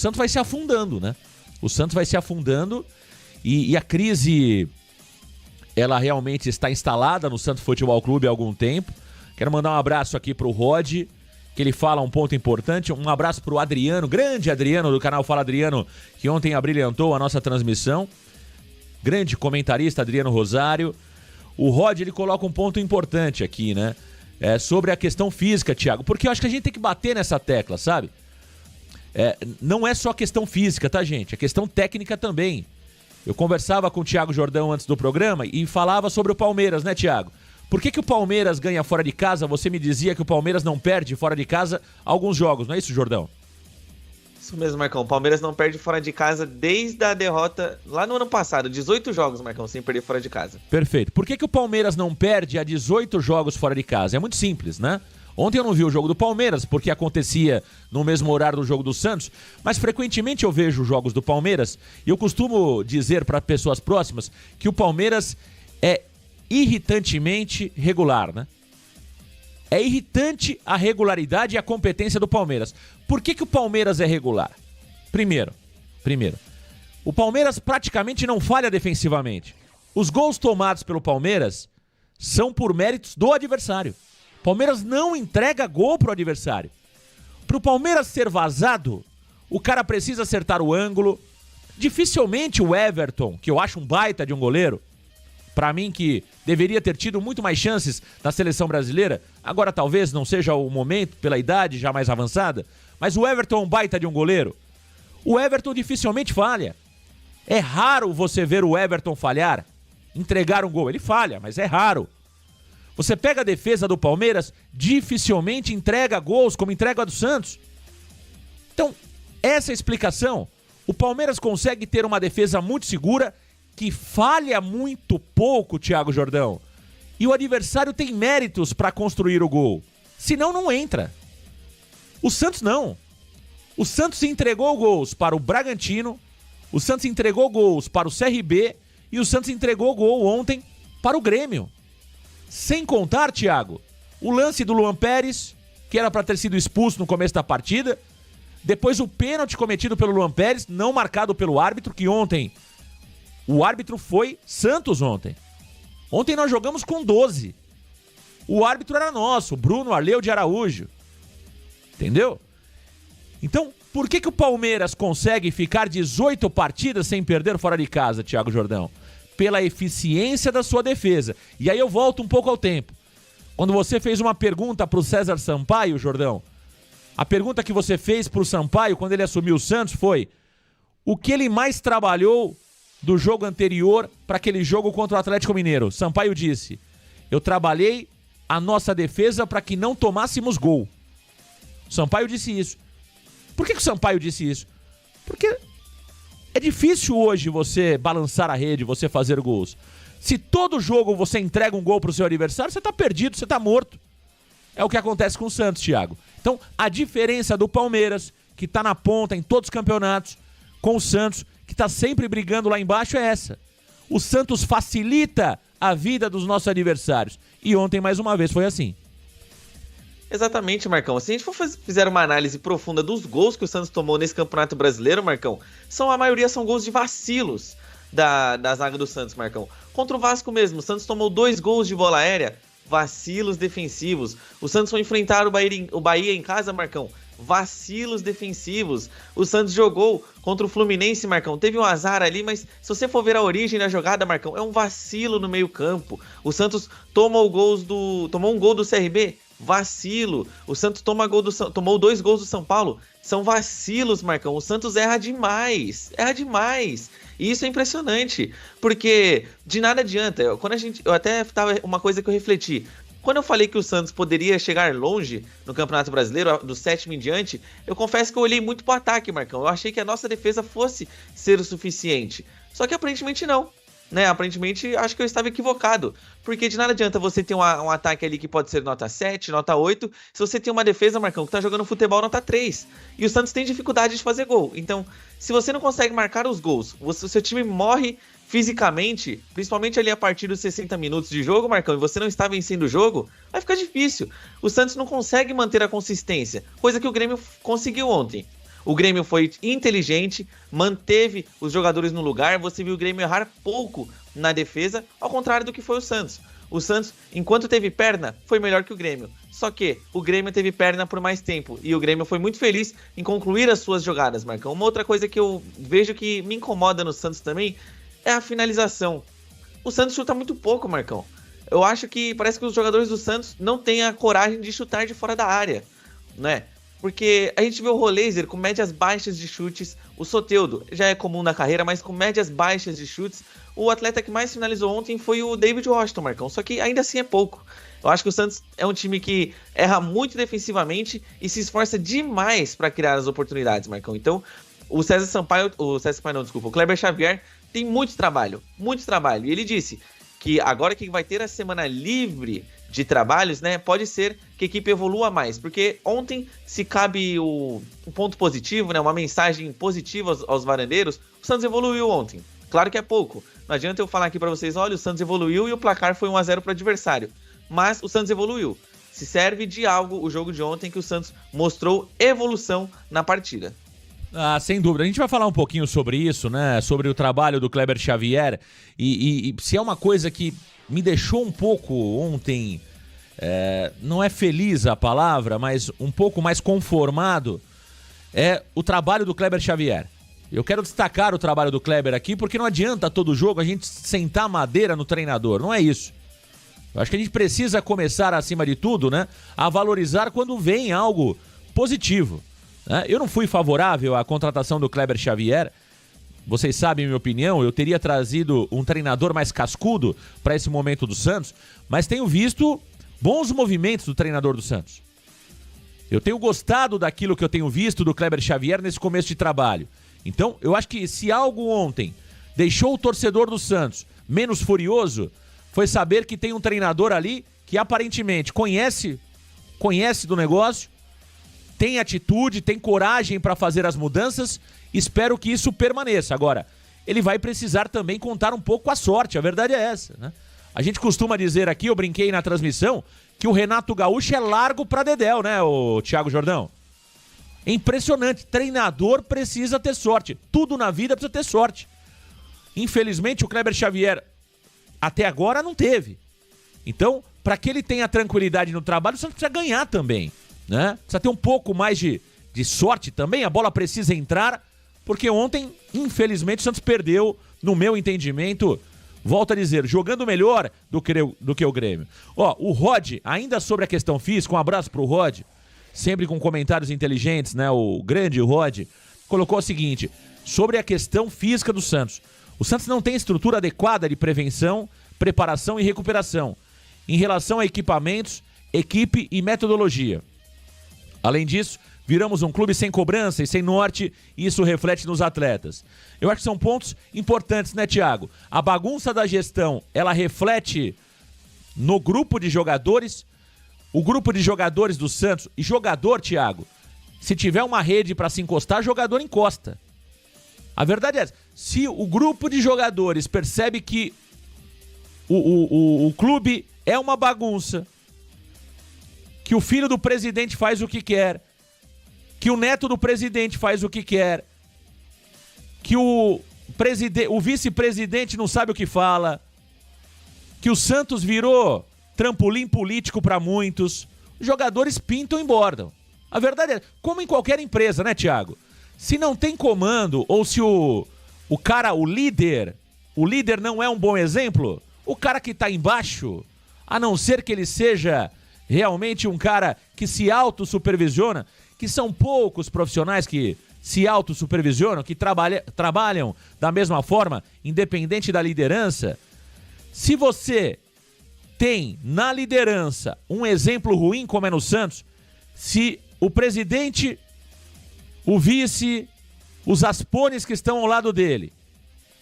Santos vai se afundando, né? O Santos vai se afundando e a crise, ela realmente está instalada no Santos Futebol Clube há algum tempo. Quero mandar um abraço aqui pro Rod, que ele fala um ponto importante. Um abraço pro Adriano, grande Adriano do canal Fala Adriano, que ontem abrilhantou a nossa transmissão. Grande comentarista Adriano Rosário. O Rod, ele coloca um ponto importante aqui, né? Sobre a questão física, Thiago, porque eu acho que a gente tem que bater nessa tecla, sabe? Não é só questão física, tá, gente? É questão técnica também. Eu conversava com o Thiago Jordão antes do programa e falava sobre o Palmeiras, né, Thiago? Por que o Palmeiras ganha fora de casa? Você me dizia que o Palmeiras não perde fora de casa alguns jogos, não é isso, Jordão? Isso mesmo, Marcão. O Palmeiras não perde fora de casa desde a derrota lá no ano passado. 18 jogos, Marcão, sem perder fora de casa. Perfeito. Por que o Palmeiras não perde a 18 jogos fora de casa? É muito simples, né? Ontem eu não vi o jogo do Palmeiras, porque acontecia no mesmo horário do jogo do Santos, mas frequentemente eu vejo os jogos do Palmeiras e eu costumo dizer para pessoas próximas que o Palmeiras é irritantemente regular, né? É irritante a regularidade e a competência do Palmeiras. Por que o Palmeiras é regular? Primeiro, o Palmeiras praticamente não falha defensivamente. Os gols tomados pelo Palmeiras são por méritos do adversário. O Palmeiras não entrega gol pro adversário. Pro Palmeiras ser vazado, o cara precisa acertar o ângulo. Dificilmente o Everton, que eu acho um baita de um goleiro, pra mim que deveria ter tido muito mais chances na seleção brasileira, agora talvez não seja o momento, pela idade já mais avançada, mas o Everton é um baita de um goleiro. O Everton dificilmente falha. É raro você ver o Everton falhar, entregar um gol. Ele falha, mas é raro. Você pega a defesa do Palmeiras, dificilmente entrega gols como entrega a do Santos. Então, essa é a explicação. O Palmeiras consegue ter uma defesa muito segura, que falha muito pouco, Thiago Jordão. E o adversário tem méritos para construir o gol. Senão não entra. O Santos não. O Santos entregou gols para o Bragantino, o Santos entregou gols para o CRB e o Santos entregou gol ontem para o Grêmio. Sem contar, Thiago, o lance do Luan Pérez, que era para ter sido expulso no começo da partida. Depois o pênalti cometido pelo Luan Pérez, não marcado pelo árbitro, que ontem... O árbitro foi Santos ontem. Ontem nós jogamos com 12. O árbitro era nosso, Bruno Arleu de Araújo. Entendeu? Então, por que o Palmeiras consegue ficar 18 partidas sem perder fora de casa, Thiago Jordão? Pela eficiência da sua defesa. E aí eu volto um pouco ao tempo. Quando você fez uma pergunta pro César Sampaio, Jordão, a pergunta que você fez pro Sampaio quando ele assumiu o Santos foi: o que ele mais trabalhou do jogo anterior para aquele jogo contra o Atlético Mineiro? Sampaio disse: eu trabalhei a nossa defesa para que não tomássemos gol. Sampaio disse isso. Por que o Sampaio disse isso? Porque é difícil hoje você balançar a rede, você fazer gols. Se todo jogo você entrega um gol pro seu adversário, você tá perdido, você tá morto. É o que acontece com o Santos, Thiago. Então, a diferença do Palmeiras, que tá na ponta em todos os campeonatos, com o Santos, que tá sempre brigando lá embaixo, é essa. O Santos facilita a vida dos nossos adversários. E ontem, mais uma vez, foi assim. Exatamente, Marcão. Se a gente fizer uma análise profunda dos gols que o Santos tomou nesse Campeonato Brasileiro, Marcão, a maioria são gols de vacilos da zaga do Santos, Marcão. Contra o Vasco mesmo, o Santos tomou 2 gols de bola aérea, vacilos defensivos. O Santos foi enfrentar o Bahia em casa, Marcão, vacilos defensivos. O Santos jogou contra o Fluminense, Marcão, teve um azar ali, mas se você for ver a origem da jogada, Marcão, é um vacilo no meio campo. O Santos tomou um gol do CRB, vacilo. O Santos tomou 2 gols do São Paulo, são vacilos, Marcão. O Santos erra demais. E isso é impressionante, porque de nada adianta. Eu até tava uma coisa que eu refleti. Quando eu falei que o Santos poderia chegar longe no Campeonato Brasileiro, do 7º em diante, eu confesso que eu olhei muito pro ataque, Marcão. Eu achei que a nossa defesa fosse ser o suficiente. Só que aparentemente não. Né? Aparentemente, acho que eu estava equivocado. Porque de nada adianta você ter um ataque ali que pode ser nota 7, nota 8, se você tem uma defesa, Marcão, que tá jogando futebol nota 3. E o Santos tem dificuldade de fazer gol. Então, se você não consegue marcar os gols, o seu time morre fisicamente, principalmente ali a partir dos 60 minutos de jogo, Marcão, e você não está vencendo o jogo, vai ficar difícil. O Santos não consegue manter a consistência, coisa que o Grêmio conseguiu ontem. O Grêmio foi inteligente, manteve os jogadores no lugar, você viu o Grêmio errar pouco na defesa, ao contrário do que foi o Santos. O Santos, enquanto teve perna, foi melhor que o Grêmio. Só que o Grêmio teve perna por mais tempo e o Grêmio foi muito feliz em concluir as suas jogadas, Marcão. Uma outra coisa que eu vejo que me incomoda no Santos também é a finalização. O Santos chuta muito pouco, Marcão. Eu acho que parece que os jogadores do Santos não têm a coragem de chutar de fora da área, né? Porque a gente vê o Roleiser com médias baixas de chutes, o Soteldo já é comum na carreira, mas com médias baixas de chutes. O atleta que mais finalizou ontem foi o David Washington, Marcão, só que ainda assim é pouco. Eu acho que o Santos é um time que erra muito defensivamente e se esforça demais para criar as oportunidades, Marcão. Então, o Kleber Xavier tem muito trabalho. E ele disse que agora que vai ter a semana livre de trabalhos, né, pode ser que a equipe evolua mais, porque ontem, se cabe um ponto positivo, né, uma mensagem positiva aos varandeiros, o Santos evoluiu ontem. Claro que é pouco. Não adianta eu falar aqui pra vocês, olha, o Santos evoluiu e o placar foi 1-0 pro adversário. Mas o Santos evoluiu. Se serve de algo o jogo de ontem que o Santos mostrou evolução na partida. Ah, sem dúvida. A gente vai falar um pouquinho sobre isso, né? Sobre o trabalho do Kleber Xavier. E se é uma coisa que me deixou um pouco ontem, não é feliz a palavra, mas um pouco mais conformado, é o trabalho do Kleber Xavier. Eu quero destacar o trabalho do Kleber aqui, porque não adianta todo jogo a gente sentar madeira no treinador, não é isso. Eu acho que a gente precisa começar, acima de tudo, né, a valorizar quando vem algo positivo. Né? Eu não fui favorável à contratação do Kleber Xavier. Vocês sabem a minha opinião, eu teria trazido um treinador mais cascudo para esse momento do Santos, mas tenho visto bons movimentos do treinador do Santos. Eu tenho gostado daquilo que eu tenho visto do Kleber Xavier nesse começo de trabalho. Então, eu acho que se algo ontem deixou o torcedor do Santos menos furioso, foi saber que tem um treinador ali que aparentemente conhece do negócio, tem atitude, tem coragem para fazer as mudanças. Espero que isso permaneça. Agora, ele vai precisar também contar um pouco com a sorte, a verdade é essa, né? A gente costuma dizer aqui, eu brinquei na transmissão, que o Renato Gaúcho é largo para dedéu, né, o Thiago Jordão? É impressionante, treinador precisa ter sorte, tudo na vida precisa ter sorte. Infelizmente o Kleber Xavier até agora não teve. Então, para que ele tenha tranquilidade no trabalho, o Santos precisa ganhar também, né? Precisa ter um pouco mais de sorte também, a bola precisa entrar, porque ontem, infelizmente, o Santos perdeu, no meu entendimento, volto a dizer, jogando melhor do que o Grêmio. Ó, o Rod, ainda sobre a questão física, um abraço pro Rod, sempre com comentários inteligentes, né? O grande Rod colocou o seguinte, sobre a questão física do Santos. O Santos não tem estrutura adequada de prevenção, preparação e recuperação em relação a equipamentos, equipe e metodologia. Além disso, viramos um clube sem cobrança e sem norte, e isso reflete nos atletas. Eu acho que são pontos importantes, né, Thiago? A bagunça da gestão, ela reflete no grupo de jogadores. O grupo de jogadores do Santos, e jogador, Thiago, se tiver uma rede para se encostar, jogador encosta. A verdade é essa. Se o grupo de jogadores percebe que o clube é uma bagunça, que o filho do presidente faz o que quer, que o neto do presidente faz o que quer, que o vice-presidente não sabe o que fala, que o Santos virou trampolim político para muitos, os jogadores pintam e embordam. A verdade é, como em qualquer empresa, né, Thiago? Se não tem comando, ou se o líder não é um bom exemplo, o cara que tá embaixo, a não ser que ele seja realmente um cara que se autossupervisiona, que são poucos profissionais que se autossupervisionam, que trabalham da mesma forma, independente da liderança. Se você tem na liderança um exemplo ruim, como é no Santos, se o presidente, o vice, os aspones que estão ao lado dele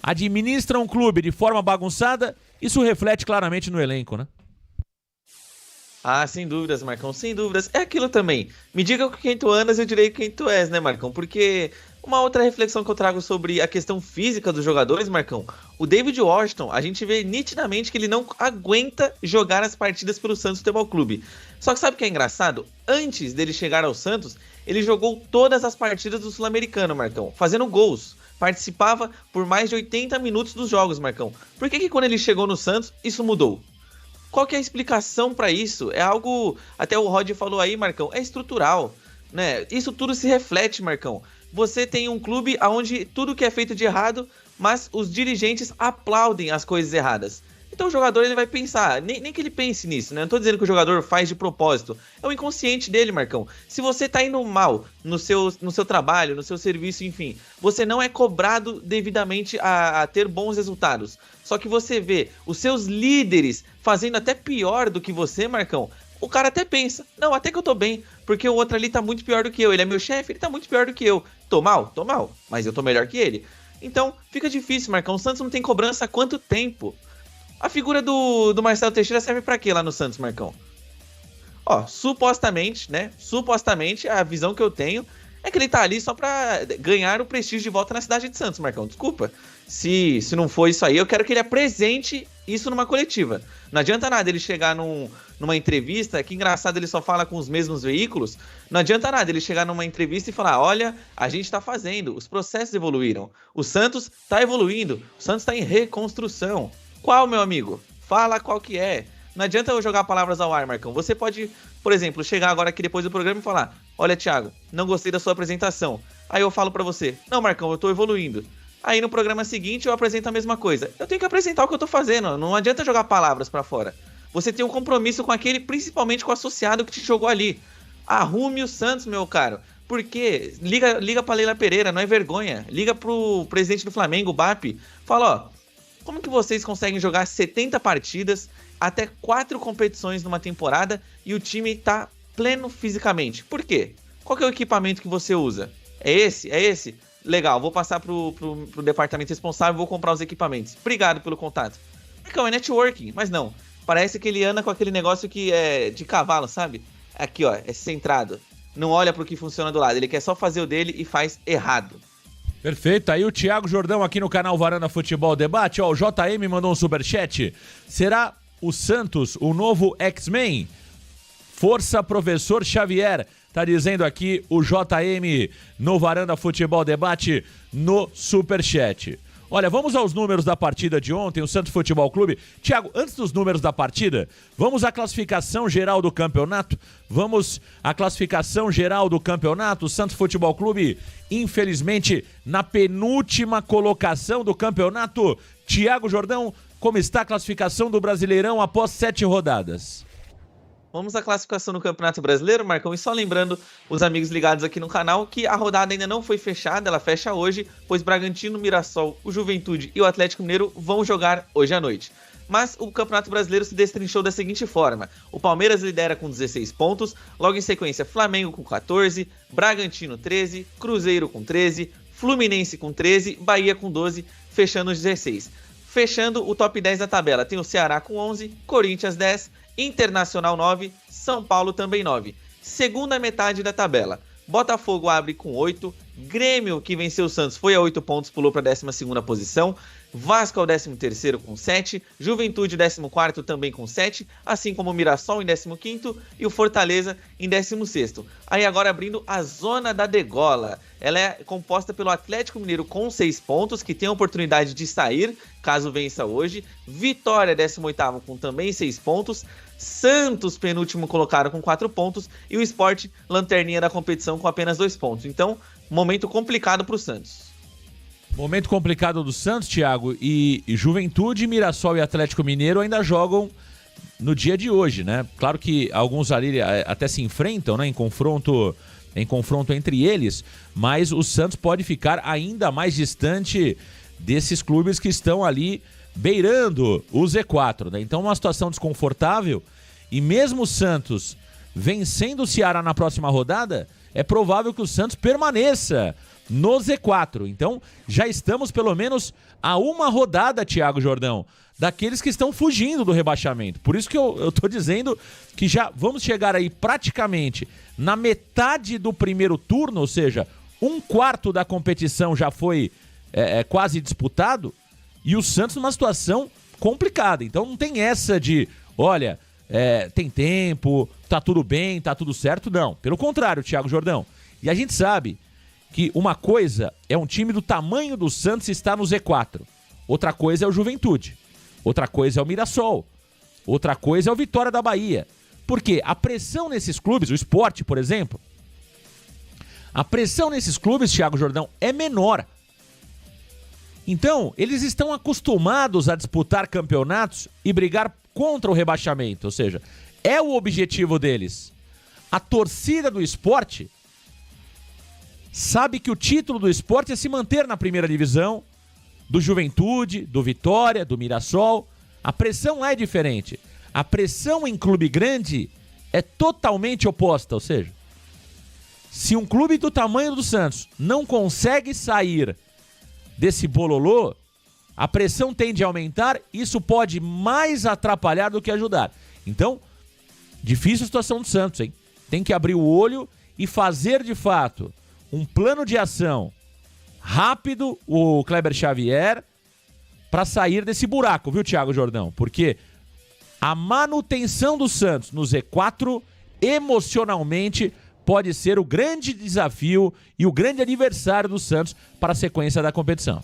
administram um clube de forma bagunçada, isso reflete claramente no elenco, né? Ah, sem dúvidas, Marcão, sem dúvidas. É aquilo também. Me diga com quem tu andas, eu direi quem tu és, né, Marcão? Porque uma outra reflexão que eu trago sobre a questão física dos jogadores, Marcão, o David Washington, a gente vê nitidamente que ele não aguenta jogar as partidas pelo Santos Futebol Clube. Só que sabe o que é engraçado? Antes dele chegar ao Santos, Ele jogou todas as partidas do Sul-Americano, Marcão, fazendo gols. Participava por mais de 80 minutos dos jogos, Marcão. Por que quando ele chegou no Santos, isso mudou? Qual que é a explicação para isso? É algo, até o Rod falou aí, Marcão, é estrutural, né? Isso tudo se reflete, Marcão. Você tem um clube onde tudo que é feito de errado, mas os dirigentes aplaudem as coisas erradas. Então o jogador ele vai pensar, nem que ele pense nisso, né? Não tô dizendo que o jogador faz de propósito. É o inconsciente dele, Marcão. Se você tá indo mal no seu trabalho, no seu serviço, enfim, você não é cobrado devidamente a ter bons resultados. Só que você vê os seus líderes fazendo até pior do que você, Marcão. O cara até pensa, não, até que eu tô bem, porque o outro ali tá muito pior do que eu. Ele é meu chefe, ele tá muito pior do que eu. Tô mal, mas eu tô melhor que ele. Então fica difícil, Marcão. O Santos não tem cobrança há quanto tempo? A figura do Marcelo Teixeira serve pra quê lá no Santos, Marcão? Ó, supostamente, né? Supostamente, a visão que eu tenho é que ele tá ali só pra ganhar o prestígio de volta na cidade de Santos, Marcão. Desculpa. Se não for isso aí, eu quero que ele apresente isso numa coletiva. Não adianta nada ele chegar numa entrevista, que engraçado, ele só fala com os mesmos veículos. Não adianta nada ele chegar numa entrevista e falar, olha, a gente tá fazendo, os processos evoluíram. O Santos tá evoluindo, o Santos tá em reconstrução. Qual, meu amigo? Fala qual que é. Não adianta eu jogar palavras ao ar, Marcão. Você pode, por exemplo, chegar agora aqui depois do programa e falar, olha, Thiago, não gostei da sua apresentação. Aí eu falo pra você, não, Marcão, eu tô evoluindo. Aí no programa seguinte eu apresento a mesma coisa. Eu tenho que apresentar o que eu tô fazendo, não adianta jogar palavras pra fora. Você tem um compromisso com aquele, principalmente com o associado que te jogou ali. Arrume o Santos, meu caro. Porque liga pra Leila Pereira, não é vergonha. Liga pro presidente do Flamengo, o BAP. Fala, ó, como que vocês conseguem jogar 70 partidas, até 4 competições numa temporada e o time tá pleno fisicamente? Por quê? Qual que é o equipamento que você usa? É esse? É esse? Legal, vou passar pro departamento responsável e vou comprar os equipamentos. Obrigado pelo contato. É networking, mas não. Parece que ele anda com aquele negócio que é de cavalo, sabe? Aqui, ó, é centrado. Não olha pro que funciona do lado. Ele quer só fazer o dele e faz errado. Perfeito, aí o Thiago Jordão aqui no canal Varanda Futebol Debate, ó, o JM mandou um superchat. Será o Santos o novo X-Men? Força, professor Xavier, tá dizendo aqui o JM no Varanda Futebol Debate no superchat. Olha, vamos aos números da partida de ontem, o Santos Futebol Clube. Thiago, antes dos números da partida, vamos à classificação geral do campeonato? Vamos à classificação geral do campeonato. O Santos Futebol Clube, infelizmente, na penúltima colocação do campeonato. Thiago Jordão, como está a classificação do Brasileirão após 7 rodadas? Vamos à classificação no Campeonato Brasileiro, Marcão, e só lembrando os amigos ligados aqui no canal que a rodada ainda não foi fechada, ela fecha hoje, pois Bragantino, Mirassol, o Juventude e o Atlético Mineiro vão jogar hoje à noite. Mas o Campeonato Brasileiro se destrinchou da seguinte forma: o Palmeiras lidera com 16 pontos, logo em sequência Flamengo com 14, Bragantino 13, Cruzeiro com 13, Fluminense com 13, Bahia com 12, fechando os 16. Fechando o top 10 da tabela, tem o Ceará com 11, Corinthians 10, Internacional 9, São Paulo também 9. Segunda metade da tabela, Botafogo abre com 8, Grêmio, que venceu o Santos, foi a 8 pontos, pulou para a 12ª posição, Vasco é o 13º com 7, Juventude 14º também com 7, assim como o Mirassol em 15º e o Fortaleza em 16º. Aí agora abrindo a zona da degola, ela é composta pelo Atlético Mineiro com 6 pontos, que tem a oportunidade de sair, caso vença hoje, Vitória 18º com também 6 pontos, Santos penúltimo colocado com 4 pontos e o Sport lanterninha da competição com apenas 2 pontos. Então, momento complicado para o Santos. Momento complicado do Santos, Thiago, e Juventude, Mirassol e Atlético Mineiro ainda jogam no dia de hoje, né? Claro que alguns ali até se enfrentam, né, em confronto entre eles, mas o Santos pode ficar ainda mais distante desses clubes que estão ali beirando o Z4, né? Então uma situação desconfortável, e mesmo o Santos vencendo o Ceará na próxima rodada, é provável que o Santos permaneça no Z4. Então, já estamos pelo menos a uma rodada, Thiago Jordão, daqueles que estão fugindo do rebaixamento. Por isso que eu tô dizendo que já vamos chegar aí praticamente na metade do primeiro turno, ou seja, 1/4 da competição já foi quase disputado, e o Santos numa situação complicada. Então não tem essa de, olha, tem tempo, tá tudo bem, tá tudo certo. Não, pelo contrário, Thiago Jordão. E a gente sabe que uma coisa é um time do tamanho do Santos estar no Z4. Outra coisa é o Juventude. Outra coisa é o Mirassol. Outra coisa é o Vitória da Bahia. Porque a pressão nesses clubes, o Sport, por exemplo, a pressão nesses clubes, Thiago Jordão, é menor. Então, eles estão acostumados a disputar campeonatos e brigar contra o rebaixamento. Ou seja, é o objetivo deles. A torcida do Sport sabe que o título do Sport é se manter na primeira divisão, do Juventude, do Vitória, do Mirassol. A pressão é diferente. A pressão em clube grande é totalmente oposta. Ou seja, se um clube do tamanho do Santos não consegue sair desse bololô, a pressão tende a aumentar, isso pode mais atrapalhar do que ajudar. Então, difícil a situação do Santos, hein? Tem que abrir o olho e fazer de fato um plano de ação rápido, o Kleber Xavier, para sair desse buraco, viu, Thiago Jordão? Porque a manutenção do Santos no Z4, emocionalmente, pode ser o grande desafio e o grande adversário do Santos para a sequência da competição.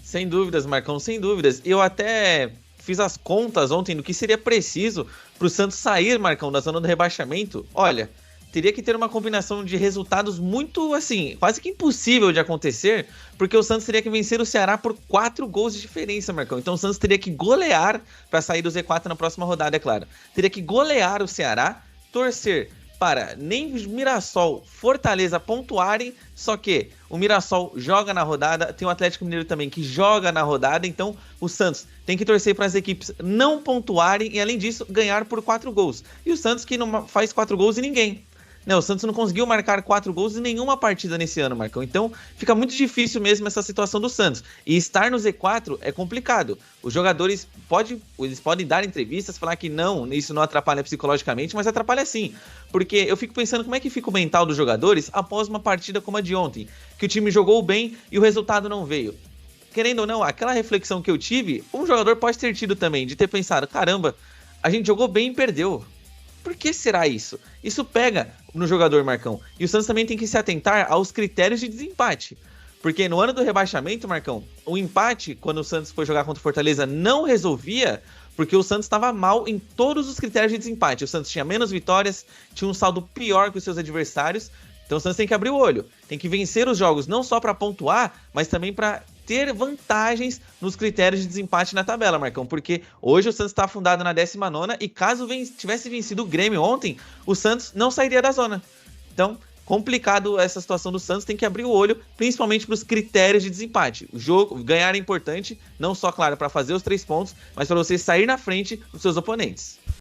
Sem dúvidas, Marcão, sem dúvidas. Eu até fiz as contas ontem do que seria preciso para o Santos sair, Marcão, da zona do rebaixamento. Olha, teria que ter uma combinação de resultados muito, assim, quase que impossível de acontecer, porque o Santos teria que vencer o Ceará por 4 gols de diferença, Marcão. Então o Santos teria que golear para sair do Z4 na próxima rodada, é claro. Teria que golear o Ceará, torcer para nem Mirassol, Fortaleza pontuarem, só que o Mirassol joga na rodada, tem o Atlético Mineiro também que joga na rodada, então o Santos tem que torcer para as equipes não pontuarem e, além disso, ganhar por 4 gols. E o Santos que não faz 4 gols em ninguém. Não, o Santos não conseguiu marcar 4 gols em nenhuma partida nesse ano, Marcão. Então, fica muito difícil mesmo essa situação do Santos. E estar no Z4 é complicado. Os jogadores eles podem dar entrevistas, falar que não, isso não atrapalha psicologicamente, mas atrapalha sim. Porque eu fico pensando como é que fica o mental dos jogadores após uma partida como a de ontem, que o time jogou bem e o resultado não veio. Querendo ou não, aquela reflexão que eu tive, um jogador pode ter tido também, de ter pensado, caramba, a gente jogou bem e perdeu. Por que será isso? Isso pega no jogador, Marcão. E o Santos também tem que se atentar aos critérios de desempate. Porque no ano do rebaixamento, Marcão, o empate, quando o Santos foi jogar contra o Fortaleza, não resolvia, porque o Santos estava mal em todos os critérios de desempate. O Santos tinha menos vitórias, tinha um saldo pior que os seus adversários. Então o Santos tem que abrir o olho. Tem que vencer os jogos, não só para pontuar, mas também para ter vantagens nos critérios de desempate na tabela, Marcão, porque hoje o Santos está afundado na 19ª e caso tivesse vencido o Grêmio ontem, o Santos não sairia da zona. Então, complicado essa situação do Santos, tem que abrir o olho, principalmente para os critérios de desempate. O jogo, ganhar é importante, não só, claro, para fazer os 3 pontos, mas para você sair na frente dos seus oponentes.